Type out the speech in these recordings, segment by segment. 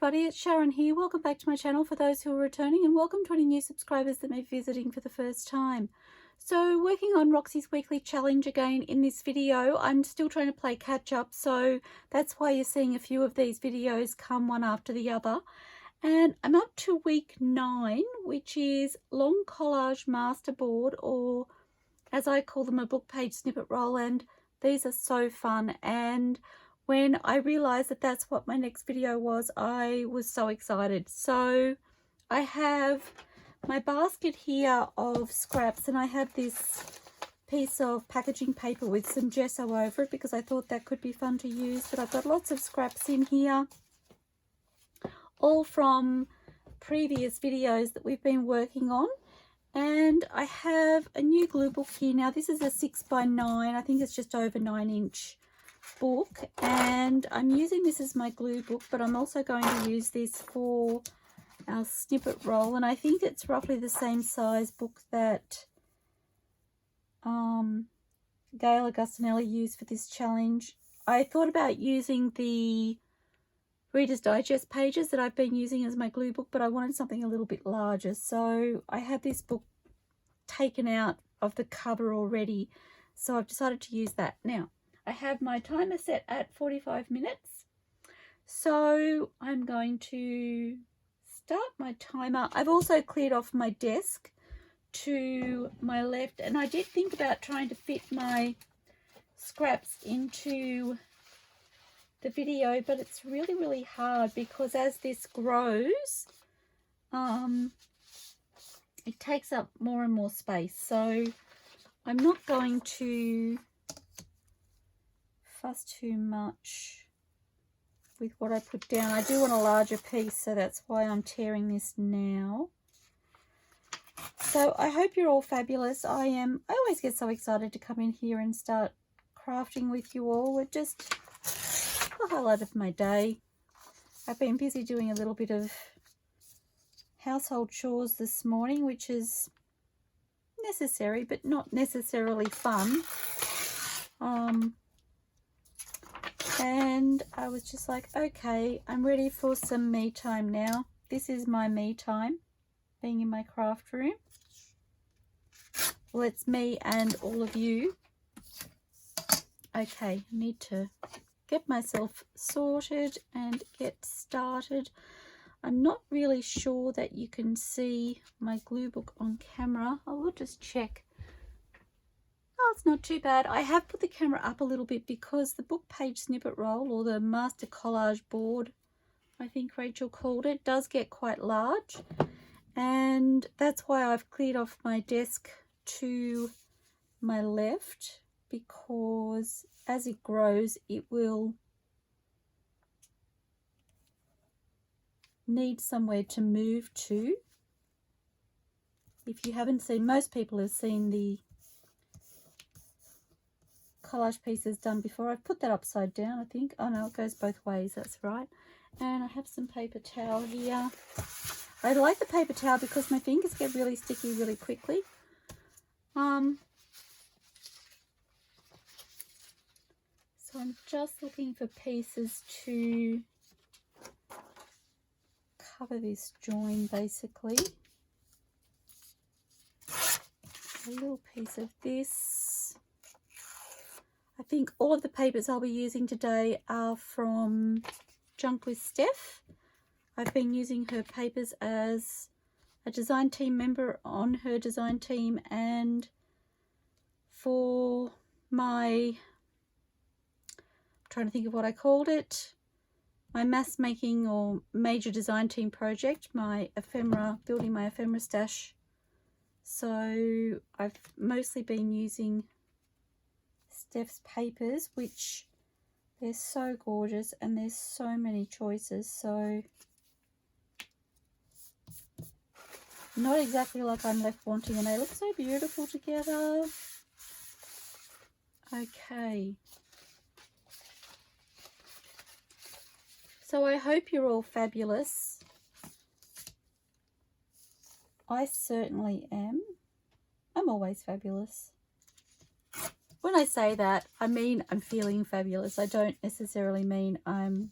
everybody, it's Sharon here. Welcome back to my channel for those who are returning, and welcome to any new subscribers that may be visiting for the first time. So working on Roxy's weekly challenge again in this video. I'm still trying to play catch up, so that's why you're seeing a few of these videos come one after the other. And I'm up to week 9, which is long collage masterboard, or as I call them, a book page snippet roll, and these are so fun. And when I realized that that's what my next video was, I was so excited. So I have my basket here of scraps, and I have this piece of packaging paper with some gesso over it because I thought that could be fun to use. But I've got lots of scraps in here, all from previous videos that we've been working on. And I have a new glue book here. Now this is a 6x9, I think it's just over 9-inch book, and I'm using this as my glue book, but I'm also going to use this for our snippet roll, and I think it's roughly the same size book that Gail Augustinelli used for this challenge. I thought about using the Reader's Digest pages that I've been using as my glue book, but I wanted something a little bit larger, so I had this book taken out of the cover already, so I've decided to use that. Now I have my timer set at 45 minutes, so I'm going to start my timer. I've also cleared off my desk to my left, and I did think about trying to fit my scraps into the video, but it's really hard because as this grows, it takes up more and more space, so I'm not going to fuss too much with what I put down. I do want a larger piece, so that's why I'm tearing this now. So I hope you're all fabulous. I always get so excited to come in here and start crafting with you all. It's just the highlight of my day. I've been busy doing a little bit of household chores this morning, which is necessary but not necessarily fun. And I was just like, okay, I'm ready for some me time now. This is my me time, being in my craft room. Well, it's me and all of you. Okay, I need to get myself sorted and get started. I'm not really sure that you can see my glue book on camera. I will just check. Oh, it's not too bad. I have put the camera up a little bit because the book page snippet roll, or the master collage board, I think Rachel called it, does get quite large, and that's why I've cleared off my desk to my left, because as it grows it will need somewhere to move to. If you haven't seen, most people have seen the collage pieces done before. I've put that upside down, I think. Oh no, it goes both ways, that's right. And I have some paper towel here. I like the paper towel because my fingers get really sticky really quickly. So I'm just looking for pieces to cover this join, basically. A little piece of this. I think all of the papers I'll be using today are from Junk with Steph. I've been using her papers as a design team member on her design team, and for my, I'm trying to think of what I called it, my mass making or major design team project, my ephemera, building my ephemera stash. So I've mostly been using Steph's papers, which they're so gorgeous and there's so many choices. So not exactly like I'm left wanting, and they look so beautiful together. Okay. So I hope you're all fabulous. I certainly am. I'm always fabulous. When I say that, I mean I'm feeling fabulous. I don't necessarily mean I'm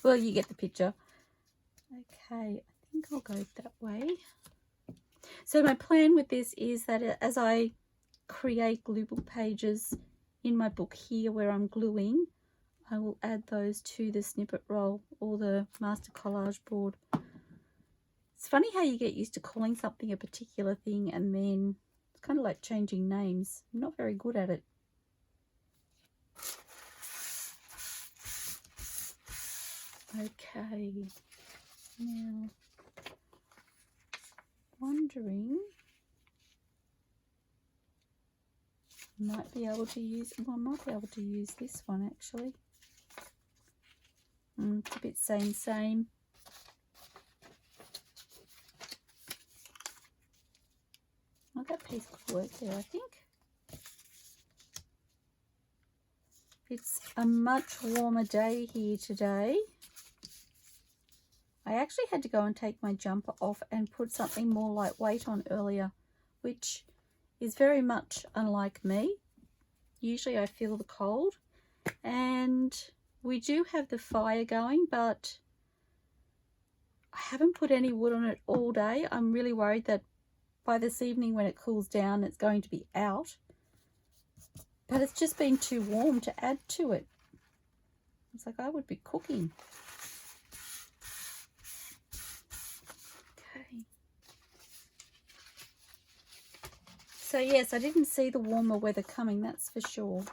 Well, you get the picture. Okay, I think I'll go that way. So my plan with this is that as I create glue book pages in my book here where I'm gluing, I will add those to the snippet roll or the master collage board. It's funny how you get used to calling something a particular thing and then it's kind of like changing names. I'm not very good at it. Okay, now wondering, might be able to use, well, I might be able to use this one actually. It's a bit same. Well, that piece could work there, I think. It's a much warmer day here today. I actually had to go and take my jumper off and put something more lightweight on earlier, which is very much unlike me. Usually I feel the cold, and we do have the fire going, but I haven't put any wood on it all day. I'm really worried that by this evening when it cools down it's going to be out, but it's just been too warm to add to it. It's like I would be cooking. So yes, I didn't see the warmer weather coming, that's for sure.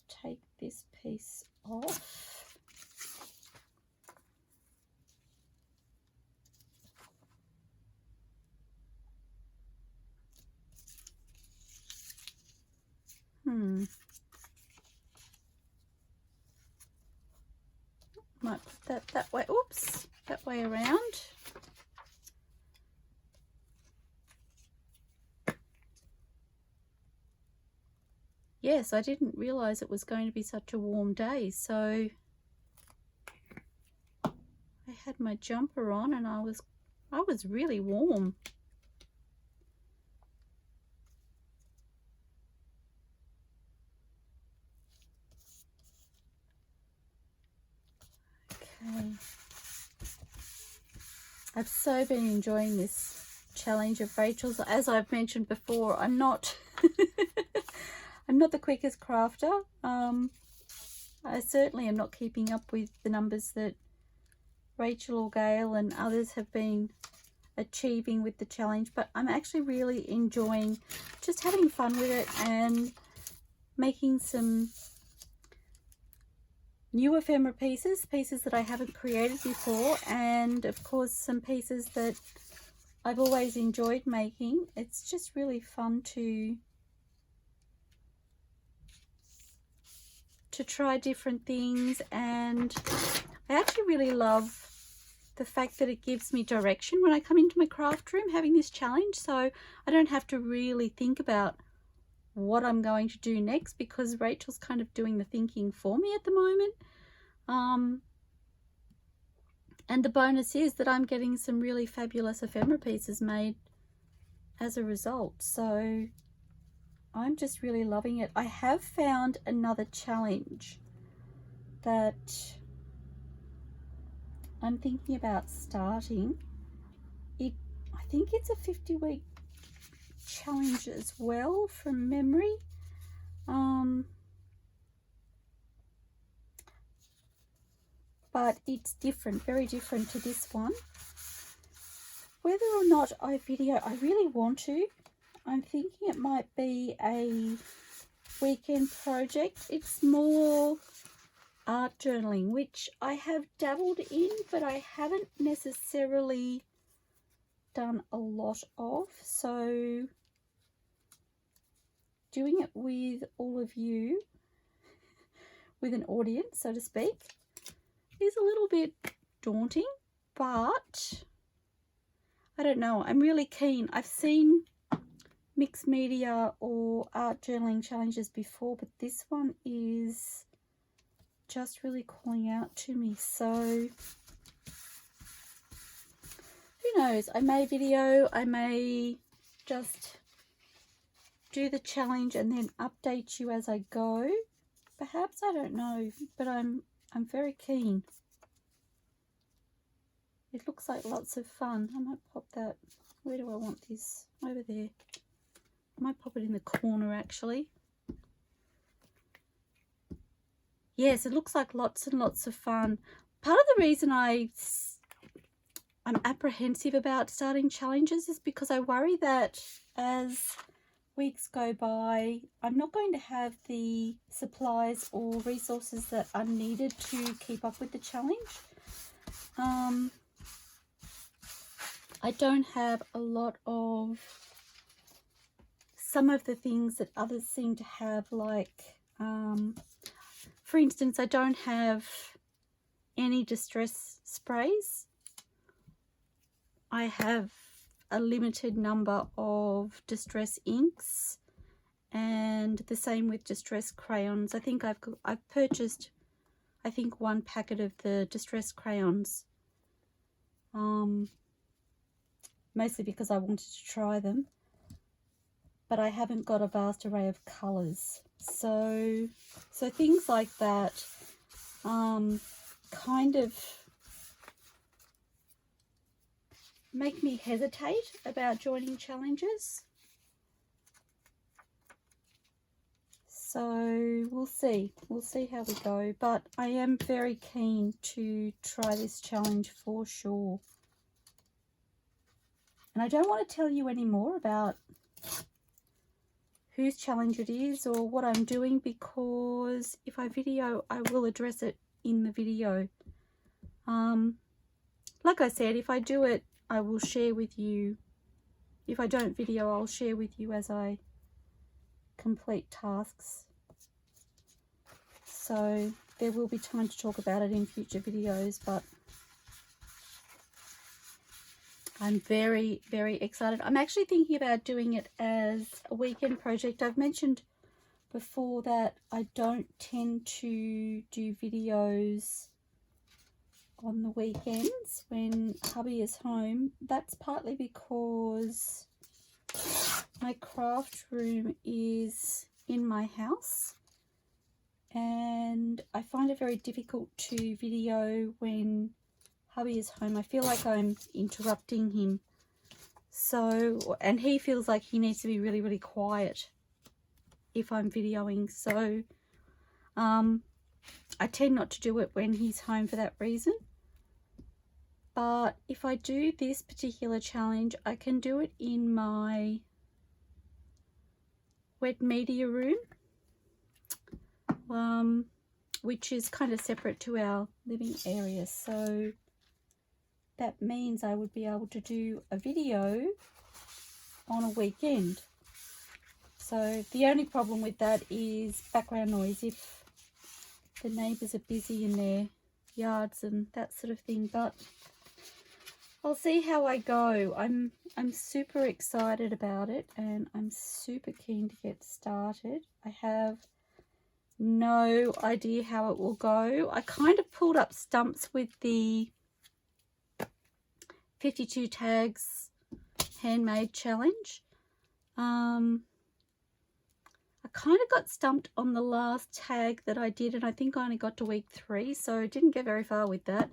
Take this piece off. Might put that way, oops, that way around. Yes, I didn't realize it was going to be such a warm day, so I had my jumper on and I was really warm. Okay. I've so been enjoying this challenge of Rachel's. As I've mentioned before, I'm not I'm not the quickest crafter. I certainly am not keeping up with the numbers that Rachel or Gail and others have been achieving with the challenge, but I'm actually really enjoying just having fun with it and making some new ephemera pieces that I haven't created before, and of course some pieces that I've always enjoyed making. It's just really fun to try different things, and I actually really love the fact that it gives me direction when I come into my craft room having this challenge, so I don't have to really think about what I'm going to do next because Rachel's kind of doing the thinking for me at the moment. And the bonus is that I'm getting some really fabulous ephemera pieces made as a result, so I'm just really loving it. I have found another challenge that I'm thinking about starting. I think it's a 50-week challenge as well from memory. But it's different, very different to this one. Whether or not I really want to. I'm thinking it might be a weekend project. It's more art journaling, which I have dabbled in, but I haven't necessarily done a lot of. So doing it with all of you, with an audience, so to speak, is a little bit daunting, but I don't know. I'm really keen. I've seen mixed media or art journaling challenges before, but this one is just really calling out to me. So who knows? I may video, I may just do the challenge and then update you as I go. Perhaps, I don't know, but I'm I'm very keen. It looks like lots of fun. I might pop that. Where do I want this? Over there. I might pop it in the corner actually. Yes, it looks like lots and lots of fun. Part of the reason I'm apprehensive about starting challenges is because I worry that as weeks go by, I'm not going to have the supplies or resources that are needed to keep up with the challenge. I don't have a lot of some of the things that others seem to have, like for instance, I don't have any distress sprays. I have a limited number of distress inks, and the same with distress crayons. I think I've purchased, I think, 1 packet of the distress crayons, mostly because I wanted to try them, but I haven't got a vast array of colours. So things like that kind of make me hesitate about joining challenges. So we'll see how we go, but I am very keen to try this challenge for sure. And I don't want to tell you any more about whose challenge it is or what I'm doing, because if I video, I will address it in the video. Like I said, if I do it, I will share with you. If I don't video, I'll share with you as I complete tasks. So there will be time to talk about it in future videos, but I'm very, very excited. I'm actually thinking about doing it as a weekend project. I've mentioned before that I don't tend to do videos on the weekends when hubby is home. That's partly because my craft room is in my house, and I find it very difficult to video when hubby is home. I feel like I'm interrupting him. So, and he feels like he needs to be really, really quiet if I'm videoing. So, I tend not to do it when he's home for that reason. But if I do this particular challenge, I can do it in my wet media room, which is kind of separate to our living area. So that means I would be able to do a video on a weekend. So the only problem with that is background noise if the neighbours are busy in their yards and that sort of thing. But I'll see how I go. I'm super excited about it, and I'm super keen to get started. I have no idea how it will go. I kind of pulled up stumps with the 52 tags handmade challenge. I kind of got stumped on the last tag that I did, and I think I only got to week 3, so I didn't get very far with that.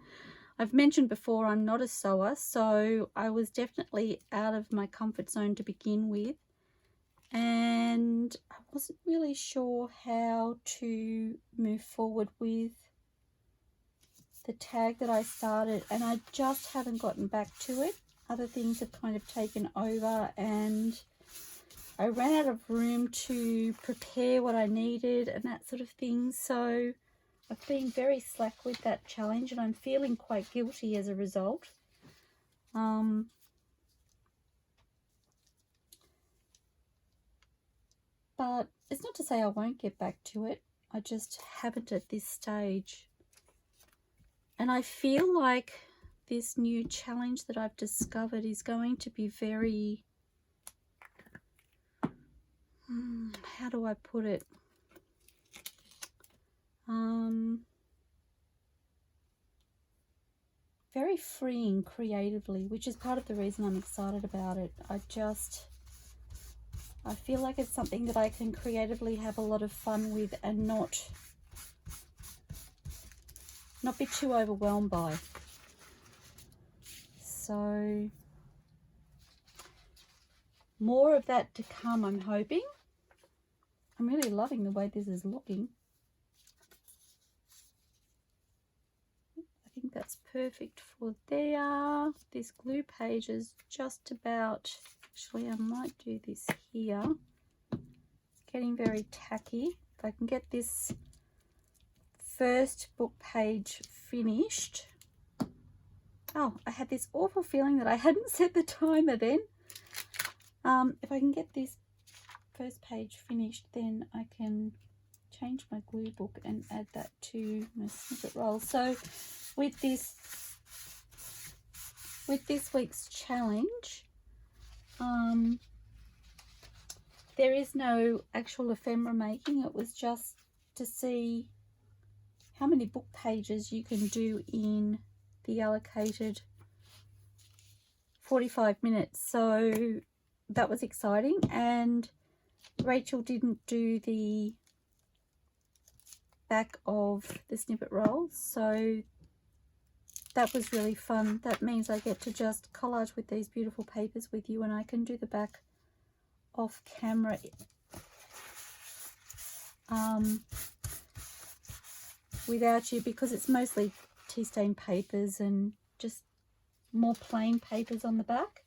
I've mentioned before I'm not a sewer, so I was definitely out of my comfort zone to begin with, and I wasn't really sure how to move forward with the tag that I started, and I just haven't gotten back to it. Other things have kind of taken over, and I ran out of room to prepare what I needed and that sort of thing. So I've been very slack with that challenge, and I'm feeling quite guilty as a result. But it's not to say I won't get back to it. I just haven't at this stage. And I feel like this new challenge that I've discovered is going to be very, how do I put it? Very freeing creatively, which is part of the reason I'm excited about it. I feel like it's something that I can creatively have a lot of fun with and not not be too overwhelmed by. So more of that to come, I'm hoping. I'm really loving the way this is looking. I think that's perfect for there. This glue page is just about, actually I might do this here. It's getting very tacky. If I can get this first book page finished. Oh, I had this awful feeling that I hadn't set the timer then. If I can get this first page finished, then I can change my glue book and add that to my snippet roll. So with this week's challenge, there is no actual ephemera making. It was just to see how many book pages you can do in the allocated 45 minutes. So that was exciting, and Rachel didn't do the back of the snippet roll, so that was really fun. That means I get to just collage with these beautiful papers with you, and I can do the back off camera without you, because it's mostly tea stain papers and just more plain papers on the back,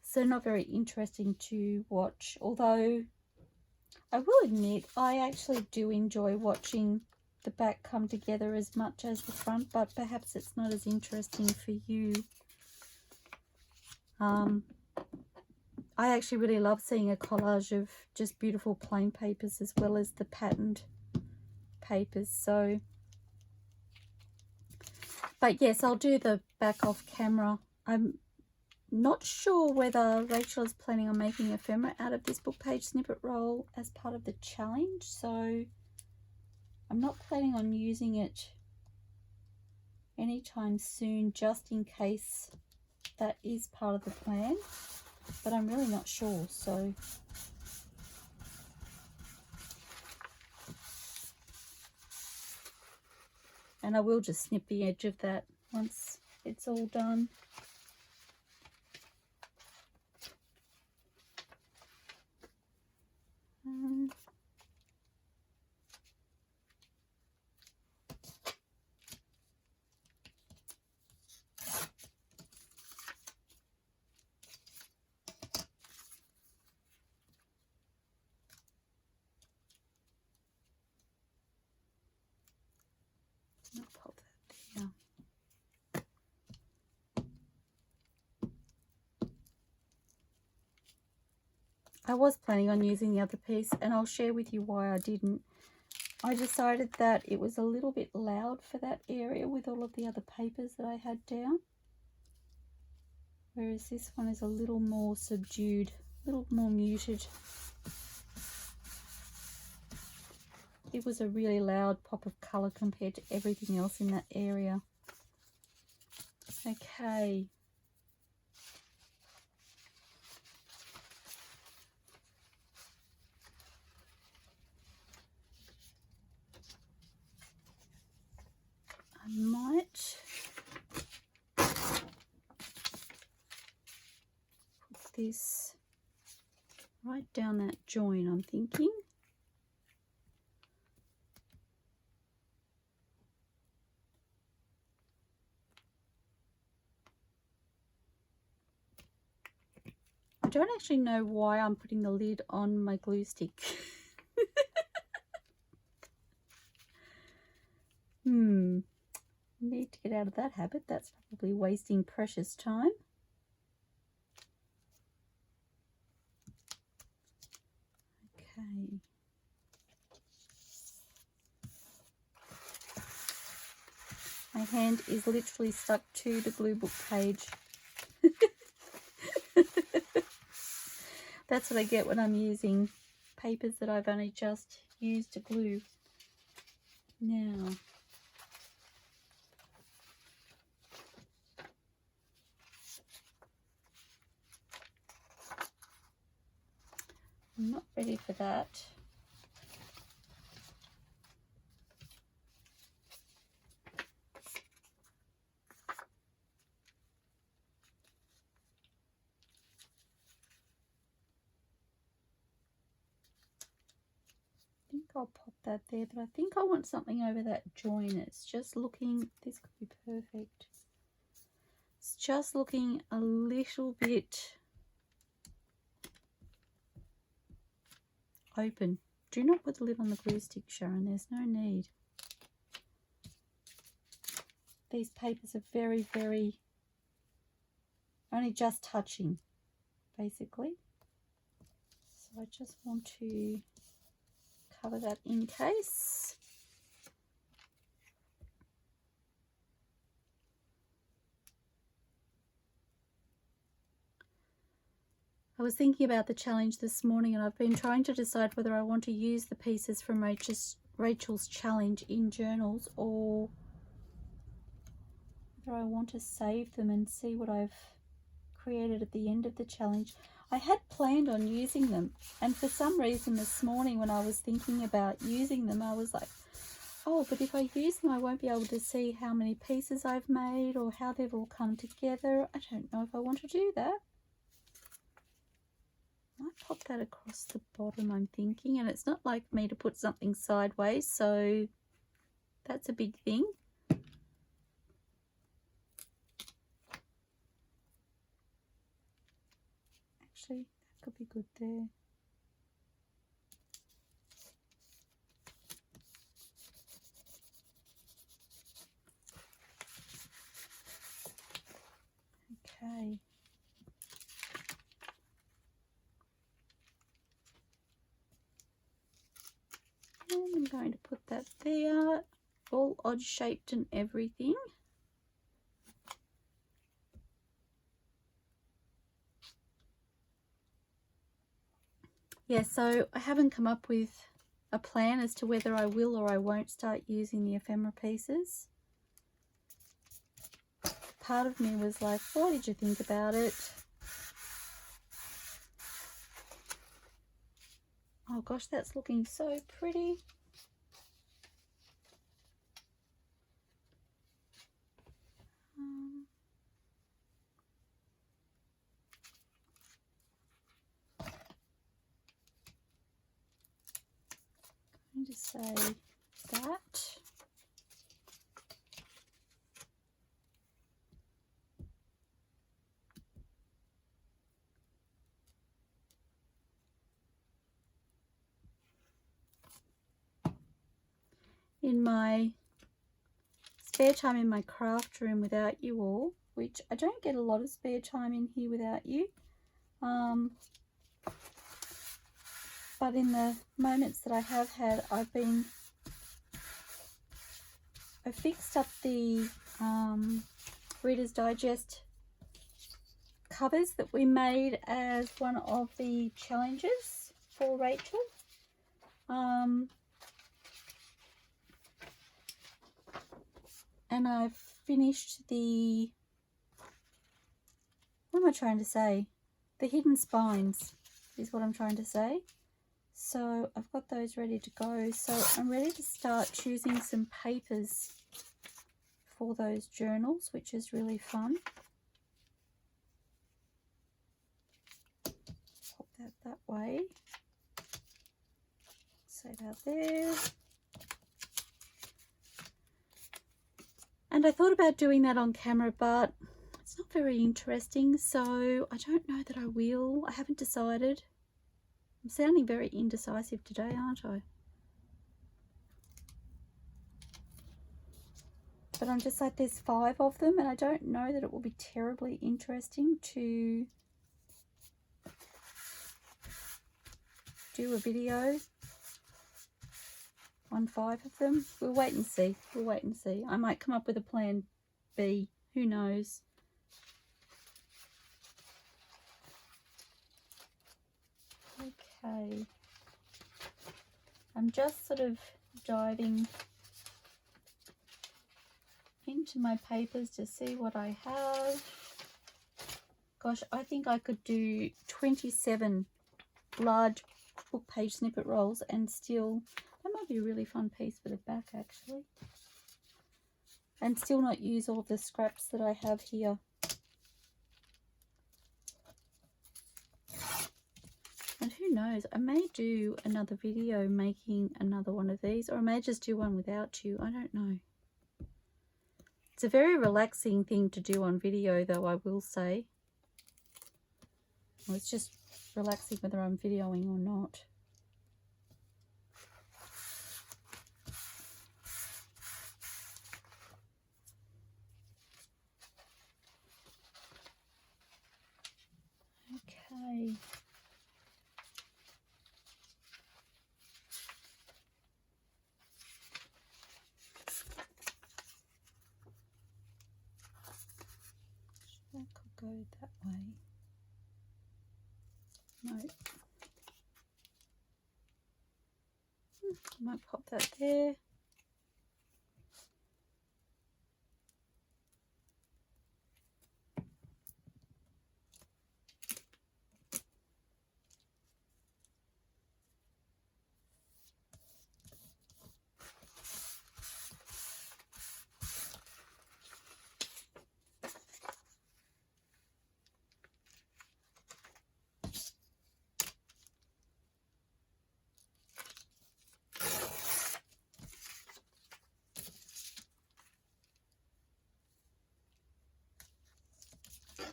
so not very interesting to watch. Although I will admit I actually do enjoy watching the back come together as much as the front, but perhaps it's not as interesting for you. I actually really love seeing a collage of just beautiful plain papers as well as the patterned papers. So, but yes, I'll do the back off camera. I'm not sure whether Rachel is planning on making ephemera out of this book page snippet roll as part of the challenge, so I'm not planning on using it anytime soon, just in case that is part of the plan, but I'm really not sure. So and I will just snip the edge of that once it's all done. I'll pop that there. I was planning on using the other piece, and I'll share with you why I didn't. I decided that it was a little bit loud for that area with all of the other papers that I had down, whereas this one is a little more subdued, a little more muted. It was a really loud pop of colour compared to everything else in that area. Okay. I might put this right down that join, I'm thinking. I don't actually know why I'm putting the lid on my glue stick. Need to get out of that habit. That's probably wasting precious time. Okay. My hand is literally stuck to the glue book page. That's what I get when I'm using papers that I've only just used to glue. Now, I'm not ready for that. I'll pop that there, but I think I want something over that join. It's just looking, this could be perfect. It's just looking a little bit open. Do not put the lid on the glue stick, Sharon. There's no need. These papers are very, very, only just touching, basically. So I just want to cover that in case. I was thinking about the challenge this morning, and I've been trying to decide whether I want to use the pieces from Rachel's challenge in journals, or whether I want to save them and see what I've created at the end of the challenge. I had planned on using them, and for some reason this morning when I was thinking about using them, I was like, oh, but if I use them I won't be able to see how many pieces I've made or how they've all come together. I don't know if I want to do that. I might pop that across the bottom, I'm thinking, and it's not like me to put something sideways, so that's a big thing. Actually, that could be good there. Okay. And I'm going to put that there, all odd shaped and everything. Yeah, so I haven't come up with a plan as to whether I will or I won't start using the ephemera pieces. Part of me was like, what did you think about it? Oh gosh, that's looking so pretty. I'm going to say that. In my spare time in my craft room without you all, which I don't get a lot of spare time in here without you, but in the moments that I have had, I fixed up the Reader's Digest covers that we made as one of the challenges for Rachel. And I've finished the, what am I trying to say? The hidden spines is what I'm trying to say. So I've got those ready to go. So I'm ready to start choosing some papers for those journals, which is really fun. Pop that way. Say that there. And I thought about doing that on camera, but it's not very interesting, so I don't know that I will. I haven't decided. I'm sounding very indecisive today, aren't I? But I'm just like, there's 5 of them, and I don't know that it will be terribly interesting to do a video on 5 of them. We'll wait and see. We'll wait and see. I might come up with a plan B. Who knows? Okay. I'm just sort of diving into my papers to see what I have. Gosh, I think I could do 27 large book page snippet rolls and still, that might be a really fun piece for the back actually, and still not use all the scraps that I have here. And who knows, I may do another video making another one of these, or I may just do one without you. I don't know. It's a very relaxing thing to do on video, though, I will say. Well, it's just relaxing whether I'm videoing or not. Okay. That could go that way. No. I might pop that there.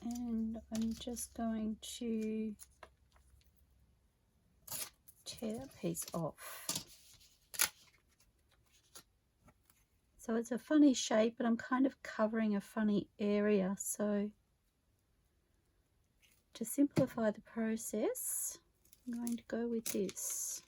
And I'm just going to tear that piece off. So it's a funny shape, but I'm kind of covering a funny area. So to simplify the process, I'm going to go with this.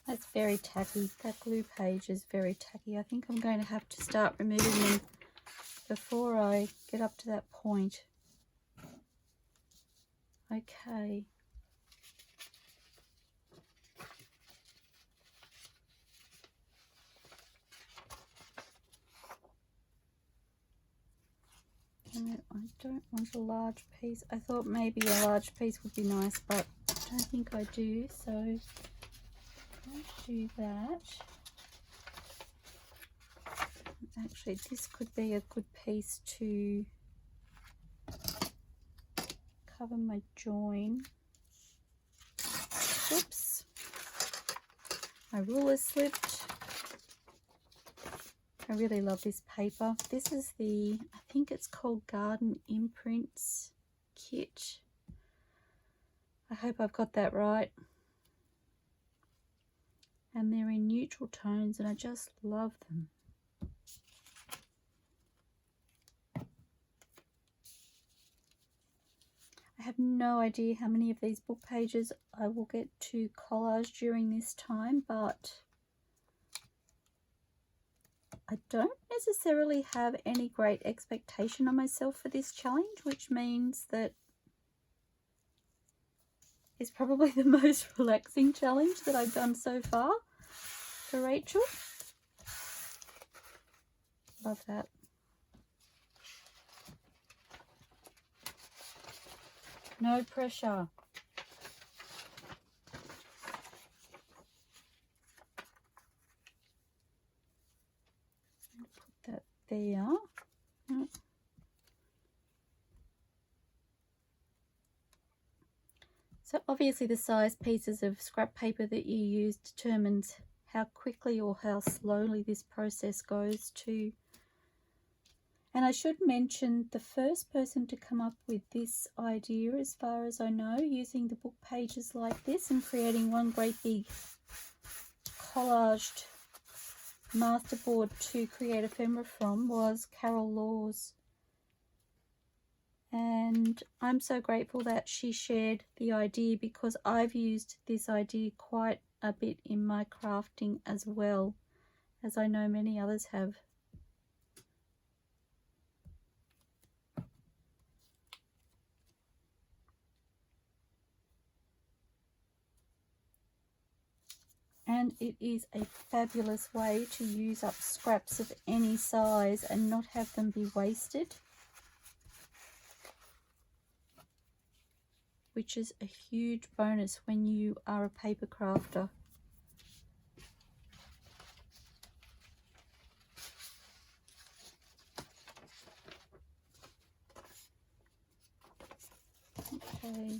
That's very tacky. That glue page is very tacky. I think I'm going to have to start removing them before I get up to that point. Okay. No, I don't want a large piece. I thought maybe a large piece would be nice, but I don't think I do, so I'll do that. Actually, this could be a good piece to cover my join. Oops, my ruler slipped. I really love this paper. This is the, I think it's called Garden Imprints kit. I hope I've got that right. And they're in neutral tones and I just love them. I have no idea how many of these book pages I will get to collage during this time, but I don't necessarily have any great expectation on myself for this challenge, which means that it's probably the most relaxing challenge that I've done so far for Rachel. Love that. No pressure. Put that there. So obviously the size pieces of scrap paper that you use determines how quickly or how slowly this process goes too. And I should mention the first person to come up with this idea, as far as I know, using the book pages like this and creating one great big collaged masterboard to create ephemera from, was Carol Laws. And I'm so grateful that she shared the idea, because I've used this idea quite a bit in my crafting as well, as I know many others have. And it is a fabulous way to use up scraps of any size and not have them be wasted, which is a huge bonus when you are a paper crafter. Okay.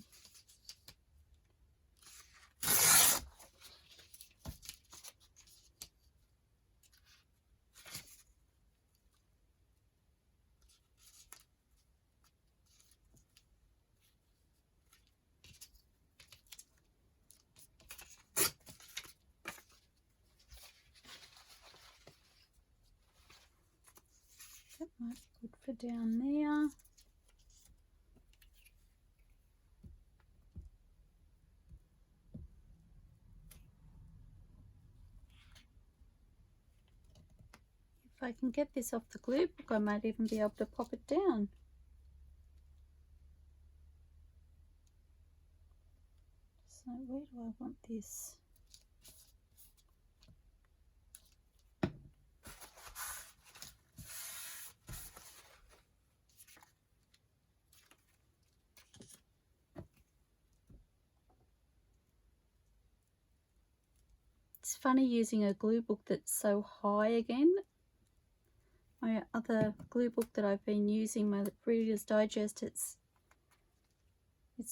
That might be good for down there. If I can get this off the glue book, I might even be able to pop it down. So where do I want this? It's funny using a glue book that's so high again. My other glue book that I've been using, my Reader's Digest, it's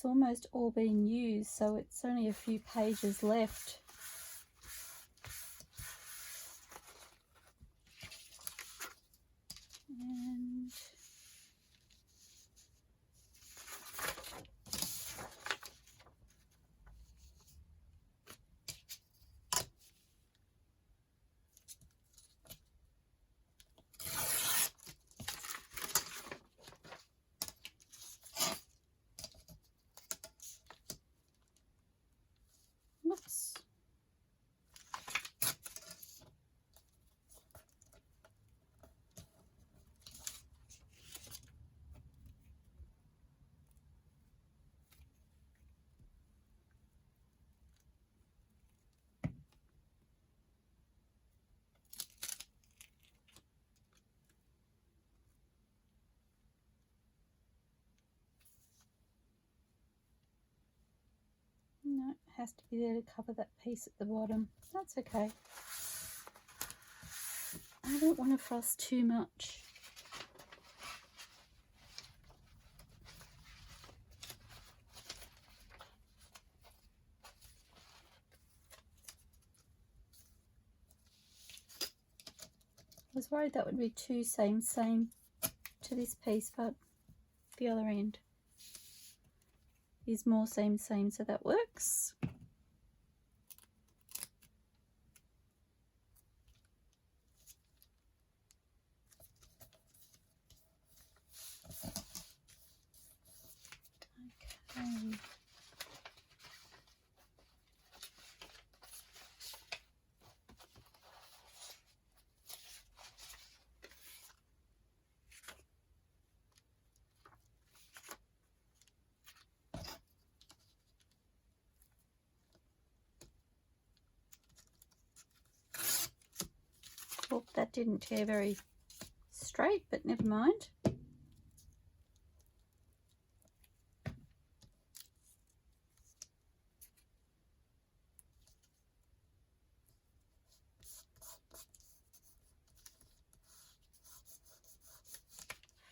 almost all been used, so it's only a few pages left. And whoops. No, it has to be there to cover that piece at the bottom. That's okay. I don't want to fuss too much. I was worried that would be too same to this piece, but the other end is more same, so that works. Okay. Oh, that didn't tear very straight, but never mind.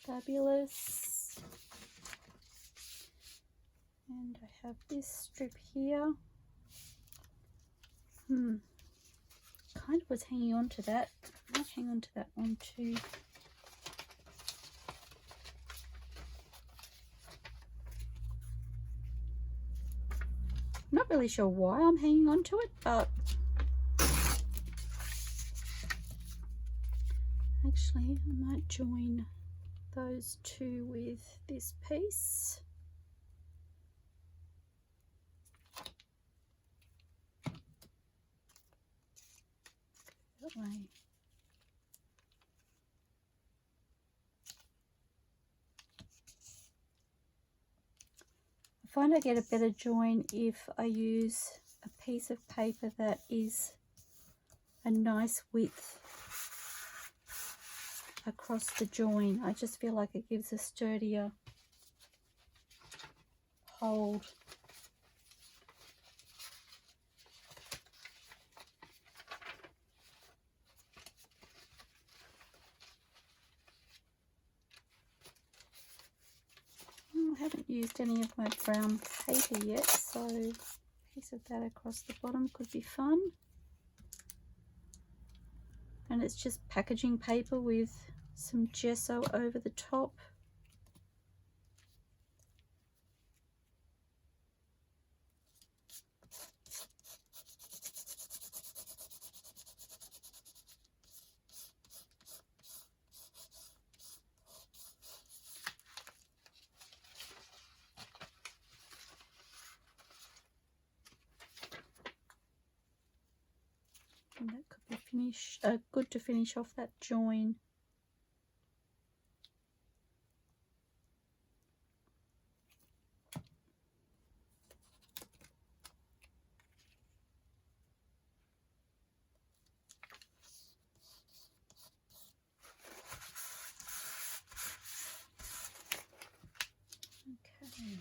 Fabulous. And I have this strip here. Kind of was hanging on to that. I might hang on to that one too. I'm not really sure why I'm hanging on to it, but actually I might join those two with this piece. That way. I find I get a better join if I use a piece of paper that is a nice width across the join. I just feel like it gives a sturdier hold haven't used any of my brown paper yet, so a piece of that across the bottom could be fun. And it's just packaging paper with some gesso over the top. And that could be good to finish off that join. Okay.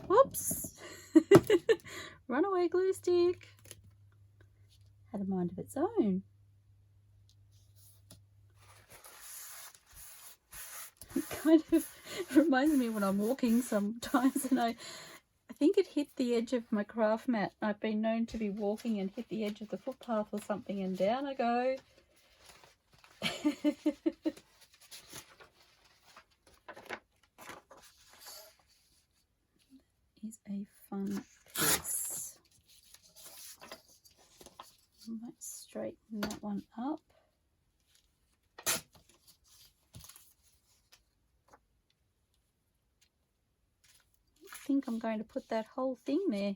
Whoops! Runaway glue stick. Had a mind of its own. It kind of reminds me when I'm walking sometimes, and I think it hit the edge of my craft mat. I've been known to be walking and hit the edge of the footpath or something, and down I go. Is a fun piece. I might straighten that one up. I think I'm going to put that whole thing there.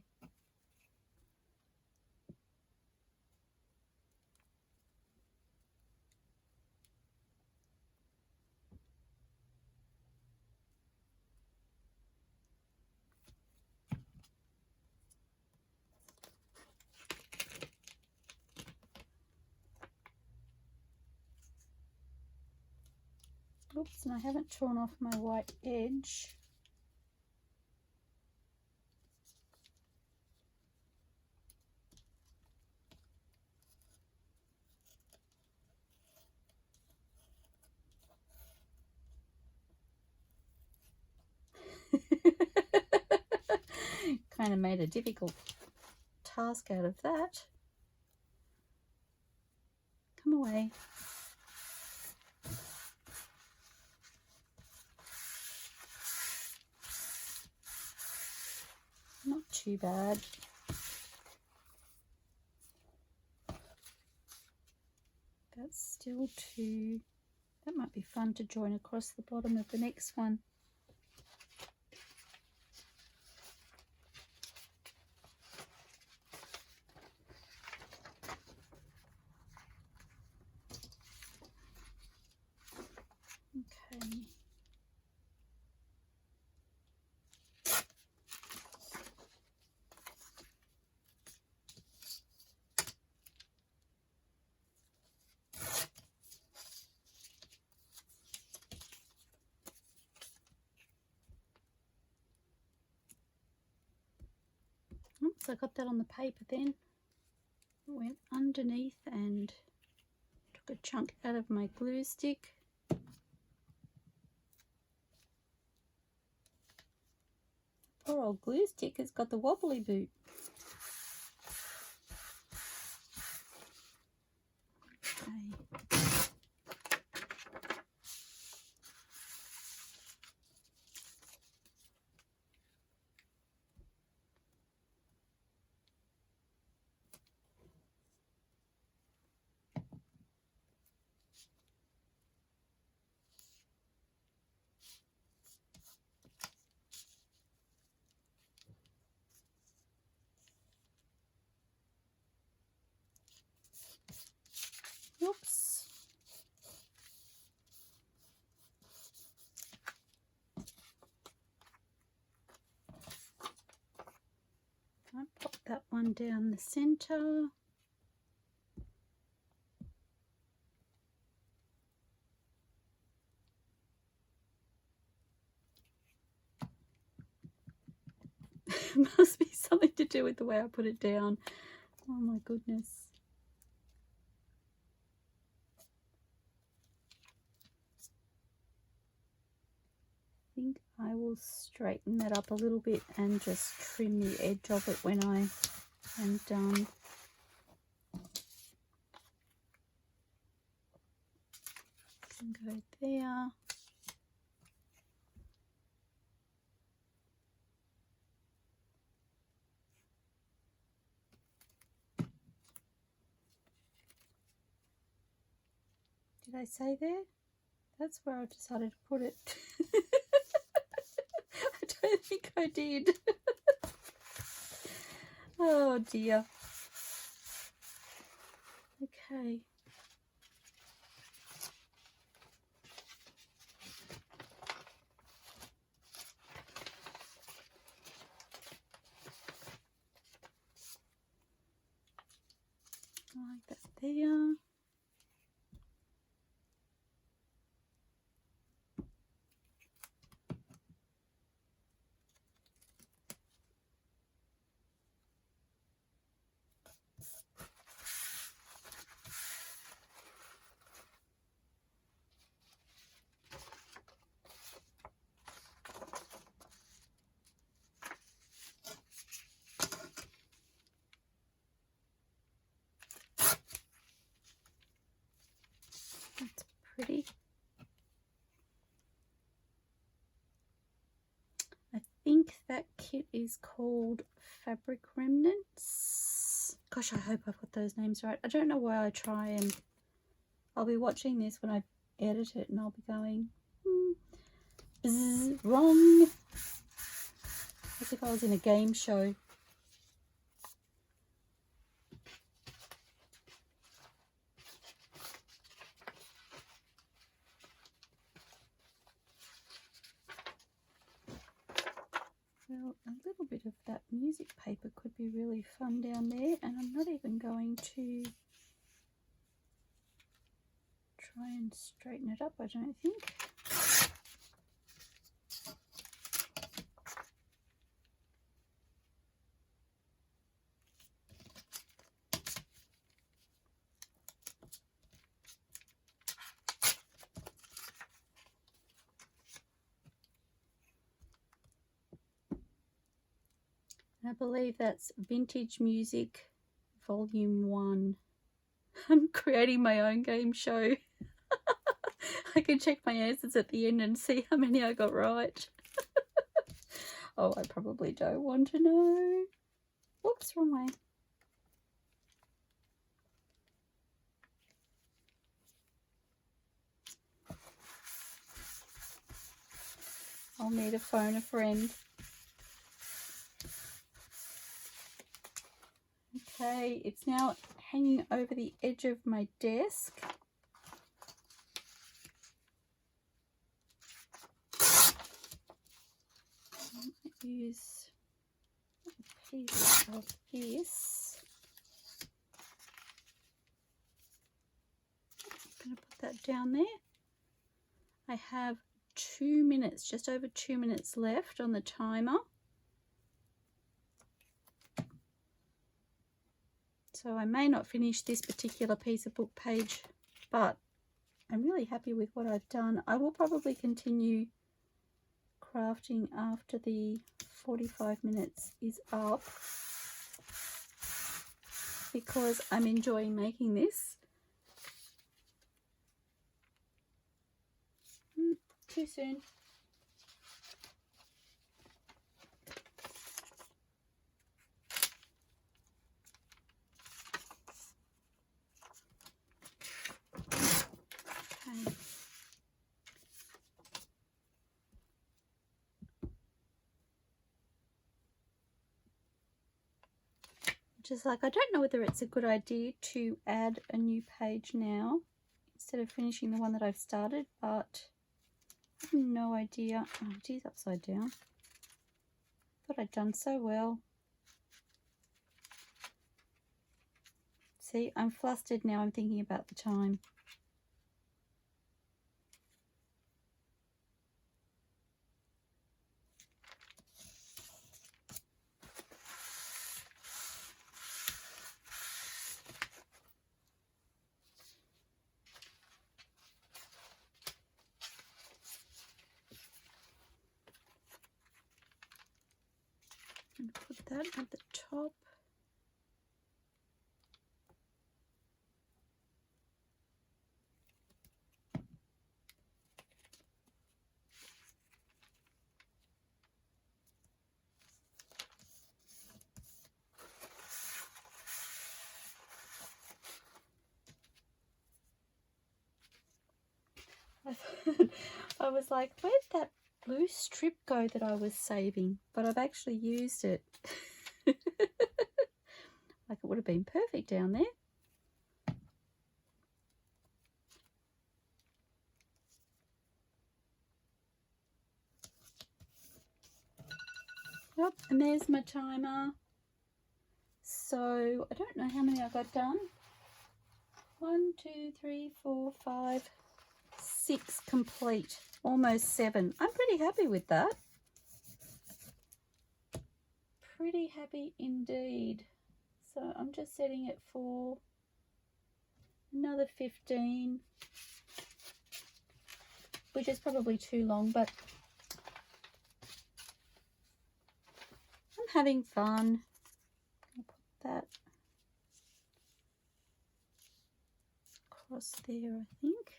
Oops, and I haven't torn off my white edge. Kind of made a difficult task out of that. Come away. Not too bad. That's still two. That might be fun to join across the bottom of the next one. Okay. Oops, I got that on the paper then. Went underneath and took a chunk out of my glue stick. Poor old glue stick has got the wobbly boot. Okay. one down the center. Must be something to do with the way I put it down. Oh my goodness. I think I will straighten that up a little bit and just trim the edge of it when I am done. And go there. Did I say there? That's where I've decided to put it. I don't think I did. Oh dear. Okay. Like that there. That's pretty. I think that kit is called Fabric Remnants. Gosh, I hope I've got those names right. I don't know why I try and I'll be watching this when I edit it and I'll be going, bzz, wrong. As if I was in a game show. Well, a little bit of that music paper could be really fun down there, and I'm not even going to try and straighten it up, I don't think. I believe that's Vintage Music Volume 1. I'm creating my own game show. I can check my answers at the end and see how many I got right. Oh, I probably don't want to know. Whoops, wrong way. I'll need to phone a friend. Okay, it's now hanging over the edge of my desk. I might use a piece of this. I'm going to put that down there. I have 2 minutes, just over 2 minutes left on the timer. So I may not finish this particular piece of book page, but I'm really happy with what I've done. I will probably continue crafting after the 45 minutes is up because I'm enjoying making this. Too soon. Okay. Just like, I don't know whether it's a good idea to add a new page now instead of finishing the one that I've started, but I have no idea. Oh, it is upside down. Thought I'd done so well. See, I'm flustered now. I'm thinking about the time. And put that at the top. I was like, where'd that blue strip go that I was saving? But I've actually used it. Like, it would have been perfect down there. Yep, and there's my timer. So I don't know how many I got done. 1, 2, 3, 4, 5, 6 complete. Almost 7. I'm pretty happy with that. Pretty happy indeed. So I'm just setting it for another 15, which is probably too long, but I'm having fun. I'll put that across there, I think.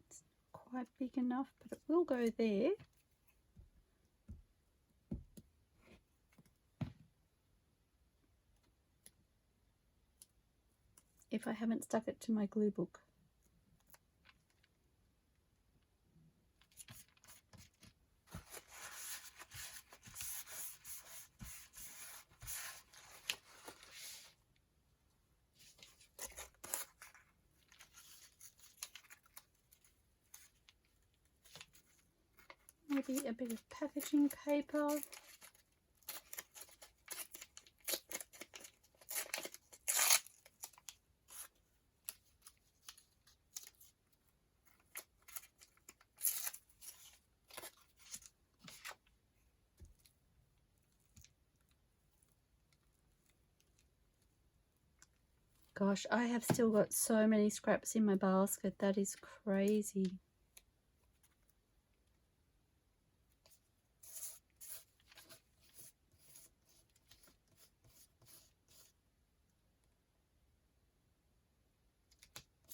It's not quite big enough, but it will go there. If I haven't stuck it to my glue book. Maybe a bit of packaging paper. Gosh, I have still got so many scraps in my basket. That is crazy.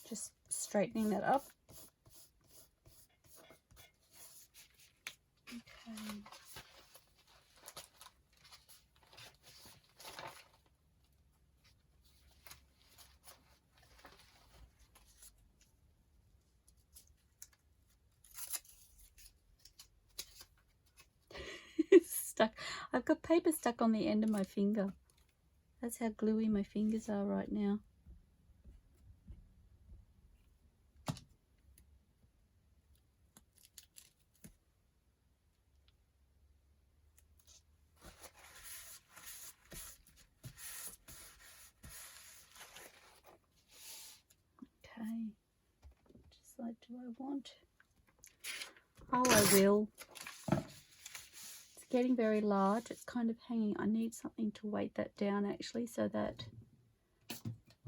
Just straightening that up. Okay. Stuck. I've got paper stuck on the end of my finger. That's how gluey my fingers are right now. Okay. Just like, do I want? Oh, I will. It's getting very large. It's kind of hanging. I need something to weight that down actually, so that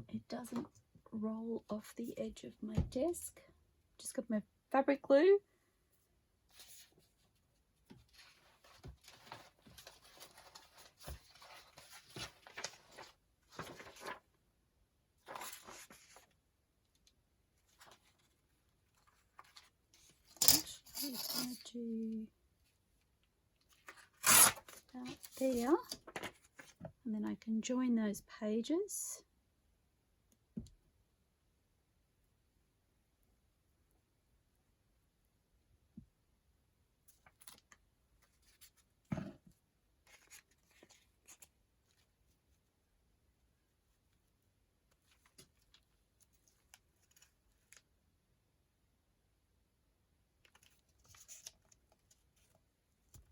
it doesn't roll off the edge of my desk. Just got my fabric glue. Actually, if I do about there, and then I can join those pages.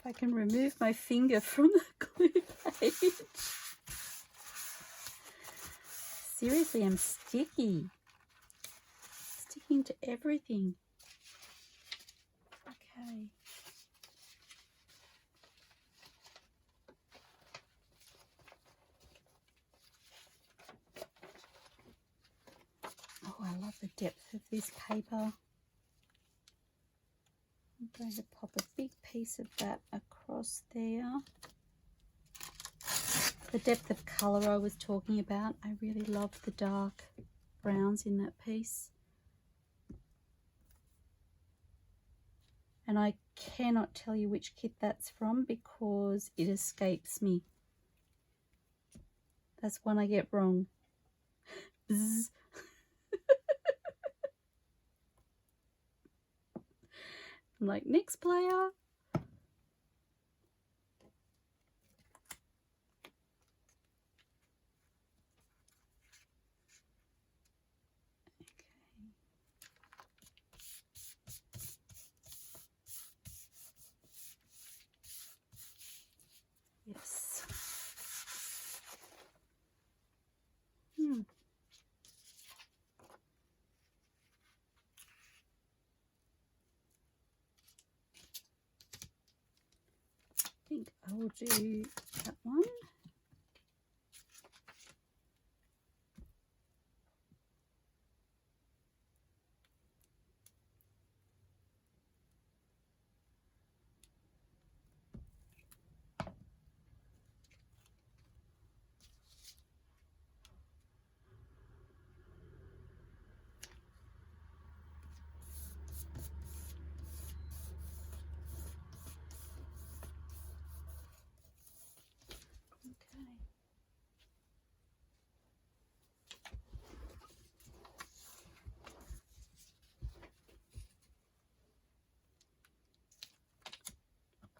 I can remove my finger from the glue page. Seriously, I'm sticky. Sticking to everything. Okay. Oh, I love the depth of this paper. I'm going to pop a big piece of that across there. The depth of colour I was talking about, I really love the dark browns in that piece. And I cannot tell you which kit that's from because it escapes me. That's one I get wrong. Bzz. I'm like, next player. Yes. I think I will do that one.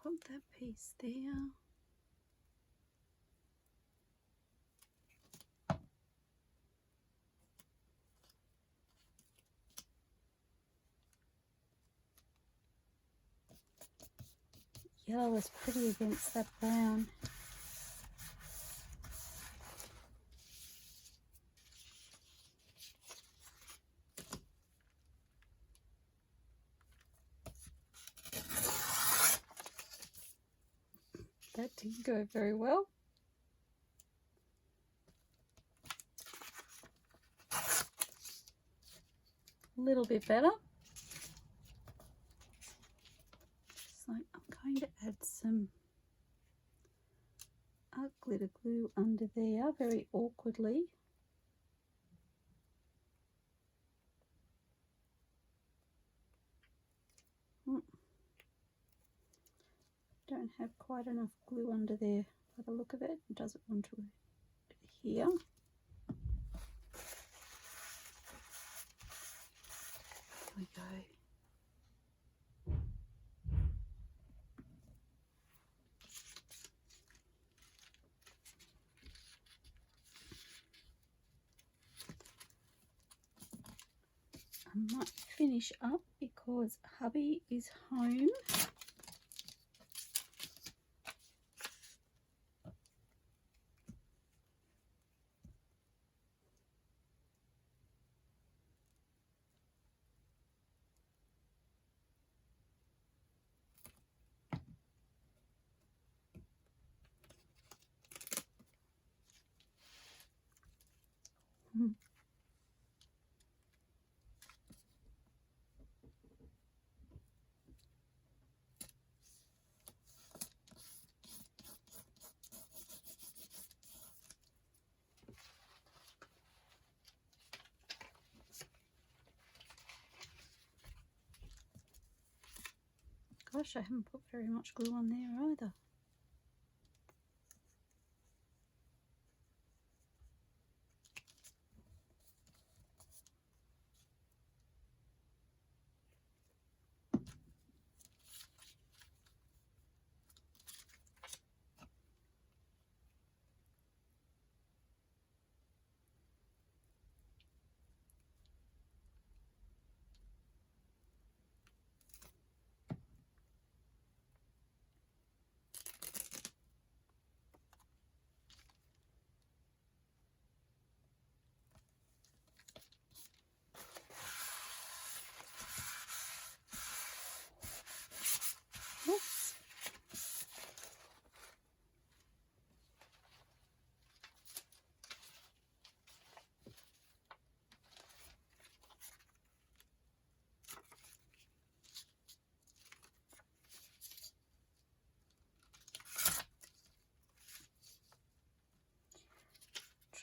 Pop that piece there. Yellow is pretty against that brown. That didn't go very well. A little bit better. So I'm going to add some glitter glue under there very awkwardly. Don't have quite enough glue under there by the look of it. It doesn't want to here. There we go. I might finish up because hubby is home. Gosh, I haven't put very much glue on there either.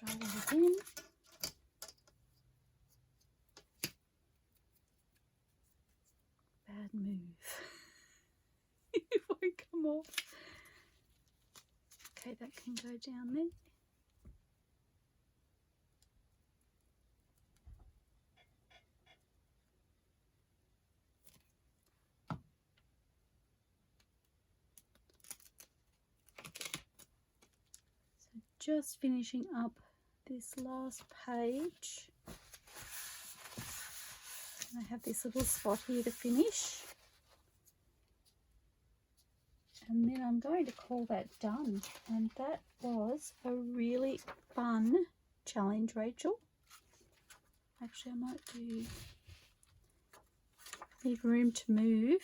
try that again. Bad move. It won't come off. Okay, that can go down there. So just finishing up this last page. And I have this little spot here to finish. And then I'm going to call that done. And that was a really fun challenge, Rachel. Actually, I might leave room to move.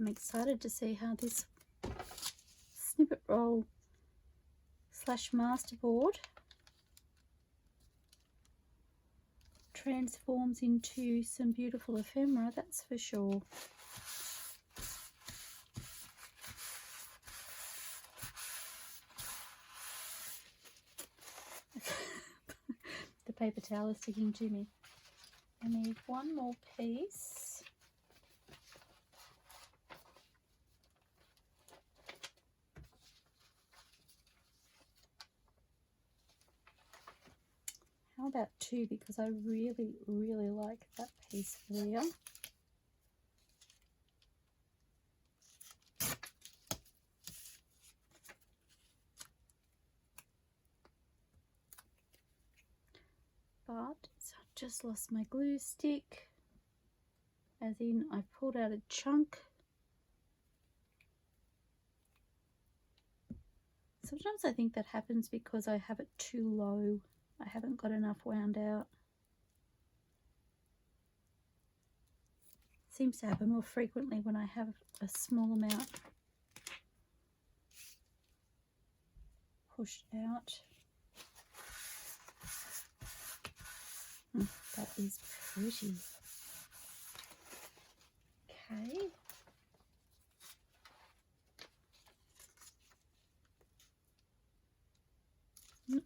I'm excited to see how this snippet roll / masterboard transforms into some beautiful ephemera, that's for sure. The paper towel is sticking to me. I need one more piece. How about two, because I really, really like that piece there. But so I've just lost my glue stick, as in I pulled out a chunk. Sometimes I think that happens because I have it too low. I haven't got enough wound out. Seems to happen more frequently when I have a small amount pushed out. That is pretty. Okay. No.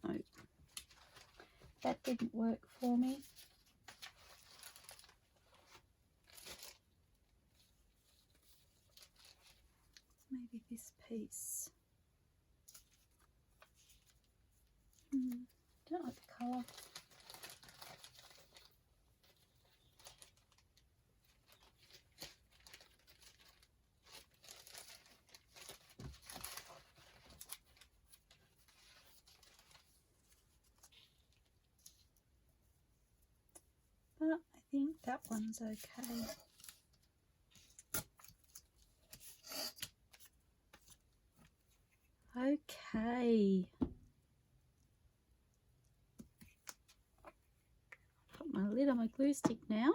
That didn't work for me. Maybe this piece. Don't like the colour. But I think that one's okay. Okay. Put my lid on my glue stick now.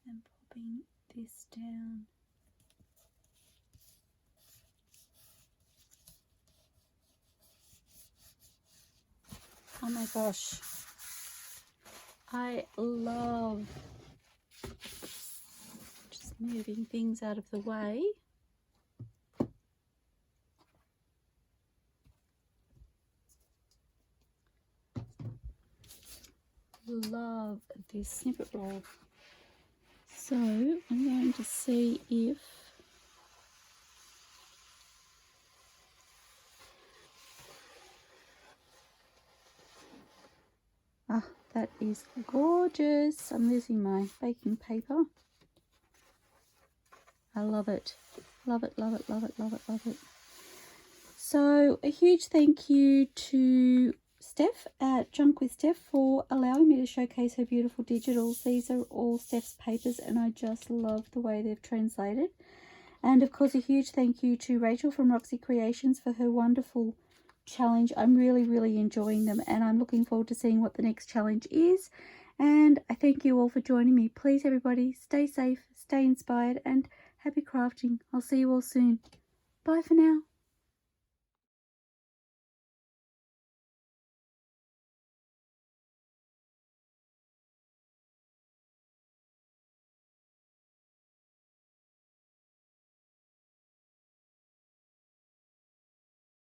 And popping this down. Oh my gosh. I love just moving things out of the way. Love this snippet roll. So I'm going to see if that is gorgeous. I'm losing my baking paper. I love it. Love it, love it, love it, love it, love it. So a huge thank you to Steph at Junk with Steph for allowing me to showcase her beautiful digitals. These are all Steph's papers and I just love the way they've translated. And of course a huge thank you to Rachel from Roxy Creations for her wonderful challenge. I'm really enjoying them, and I'm looking forward to seeing what the next challenge is. And I thank you all for joining me. Please, everybody, stay safe, stay inspired, and happy crafting. I'll see you all soon. Bye for now.